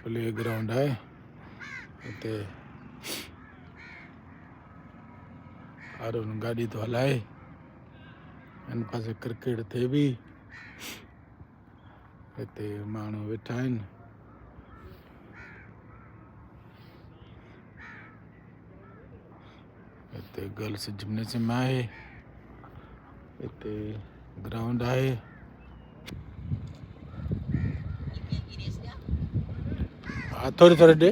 playground आहे हिते अरुण गाॾी थो हलाए हिन पासे क्रिकेट थिए बि हिते माण्हू वेठा आहिनि हिते गर्ल्स जिम्नेशियम आहे हिते ग्राउंड आहे हा थोरी ॾे